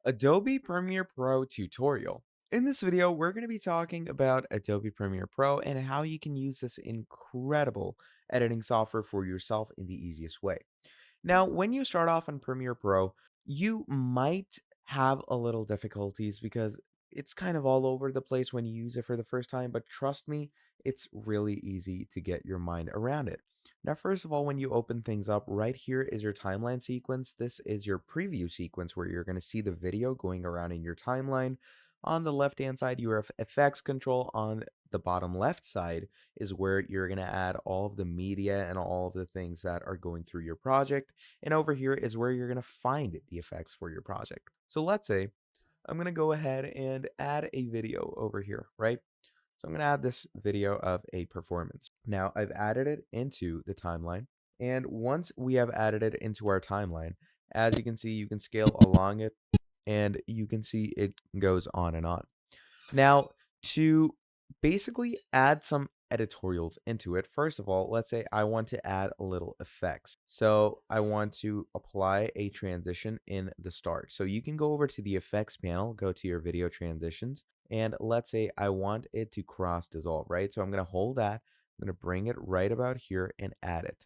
Adobe Premiere Pro tutorial. In this video, we're going to be talking about Adobe Premiere Pro and how you can use this incredible editing software for yourself in the easiest way. Now, when you start off on Premiere Pro, you might have a little difficulties because it's kind of all over the place when you use it for the first time, but trust me, it's really easy to get your mind around it. Now, first of all, when you open things up, right here is your timeline sequence. This is your preview sequence where you're going to see the video going around in your timeline. On the left-hand side, you have effects control. On the bottom left side is where you're going to add all of the media and all of the things that are going through your project. And over here is where you're going to find the effects for your project. So let's say I'm going to go ahead and add a video over here, right? So I'm going to add this video of a performance. Now I've added it into the timeline. And once we have added it into our timeline, as you can see, you can scale along it and you can see it goes on and on. Now, to basically add some editorials into it, first of all, let's say I want to add a little effects. So I want to apply a transition in the start. So you can go over to the effects panel, go to your video transitions, and let's say I want it to cross dissolve, right? So I'm going to hold that, I'm going to bring it right about here and add it.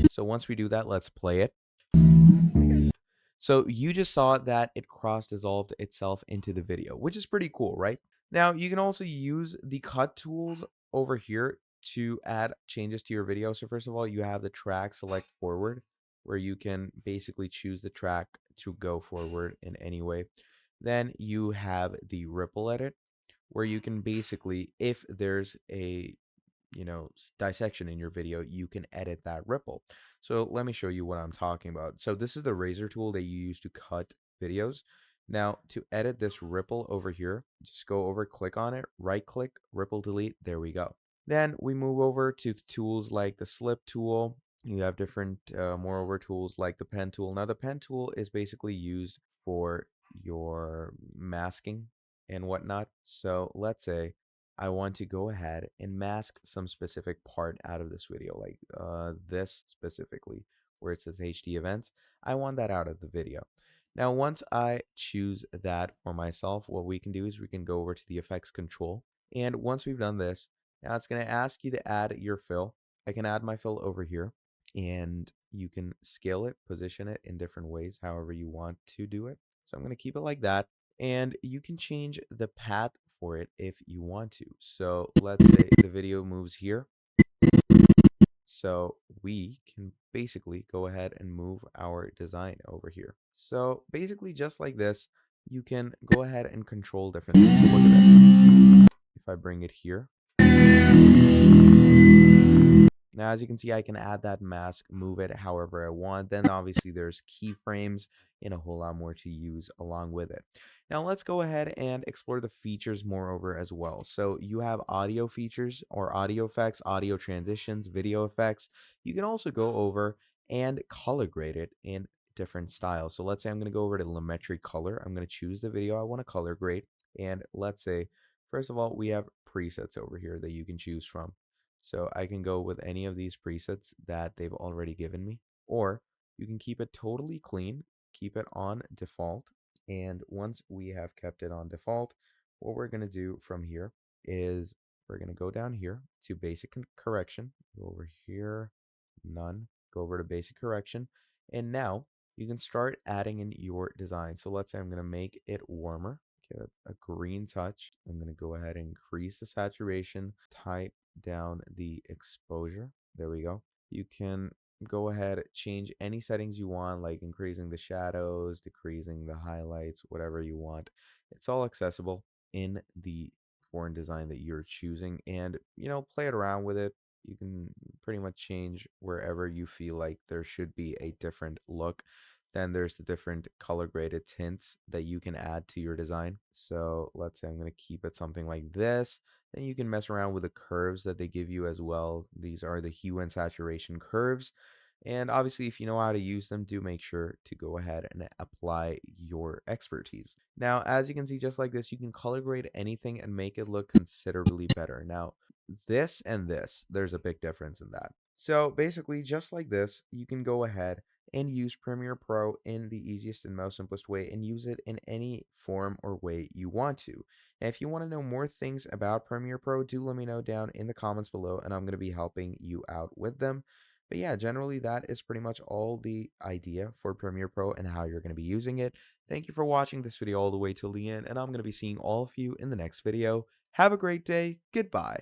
So once we do that, let's play it. So you just saw that it cross dissolved itself into the video, which is pretty cool, right? Now you can also use the cut tools over here to add changes to your video. So first of all, you have the track select forward where you can basically choose the track to go forward in any way. Then you have the ripple edit where you can basically, if there's a dissection in your video, you can edit that ripple. So let me show you what I'm talking about. So this is the razor tool that you use to cut videos. Now to edit this ripple over here, just go over, click on it, right click, ripple delete, there we go. Then we move over to tools like the slip tool. You have different moreover tools like the pen tool. Now the pen tool is basically used for your masking and whatnot. So let's say I want to go ahead and mask some specific part out of this video, like this specifically, where it says HD events. I want that out of the video. Now, once I choose that for myself, what we can do is we can go over to the effects control. And once we've done this, now it's going to ask you to add your fill. I can add my fill over here and you can scale it, position it in different ways, however you want to do it. So I'm going to keep it like that. And you can change the path for it if you want to. So let's say the video moves here. So we can basically go ahead and move our design over here. So basically just like this, you can go ahead and control different things. So look at this. If I bring it here, now, as you can see, I can add that mask, move it however I want. Then obviously there's keyframes and a whole lot more to use along with it. Now let's go ahead and explore the features moreover as well. So you have audio features or audio effects, audio transitions, video effects. You can also go over and color grade it in different styles. So let's say I'm going to go over to Lumetri color. I'm going to choose the video I want to color grade. And let's say, first of all, we have presets over here that you can choose from. So I can go with any of these presets that they've already given me, or you can keep it totally clean, keep it on default. And once we have kept it on default, what we're going to do from here is we're going to go down here to basic correction, go over here, none, go over to basic correction. And now you can start adding in your design. So let's say I'm going to make it warmer. Okay, that's a green touch. I'm going to go ahead and increase the saturation, type down the exposure. There we go. You can go ahead, change any settings you want, like increasing the shadows, decreasing the highlights, whatever you want. It's all accessible in the foreign design that you're choosing, and play it around with it. You can pretty much change wherever you feel like there should be a different look. Then there's the different color graded tints that you can add to your design. So let's say I'm going to keep it something like this. Then you can mess around with the curves that they give you as well. These are the hue and saturation curves. And obviously, if you know how to use them, do make sure to go ahead and apply your expertise. Now, as you can see, just like this, you can color grade anything and make it look considerably better. Now, this and this, there's a big difference in that. So basically, just like this, you can go ahead and use Premiere Pro in the easiest and most simplest way and use it in any form or way you want to. Now, if you want to know more things about Premiere Pro, do let me know down in the comments below, and I'm going to be helping you out with them. But yeah, generally, that is pretty much all the idea for Premiere Pro and how you're going to be using it. Thank you for watching this video all the way till the end, and I'm going to be seeing all of you in the next video. Have a great day. Goodbye.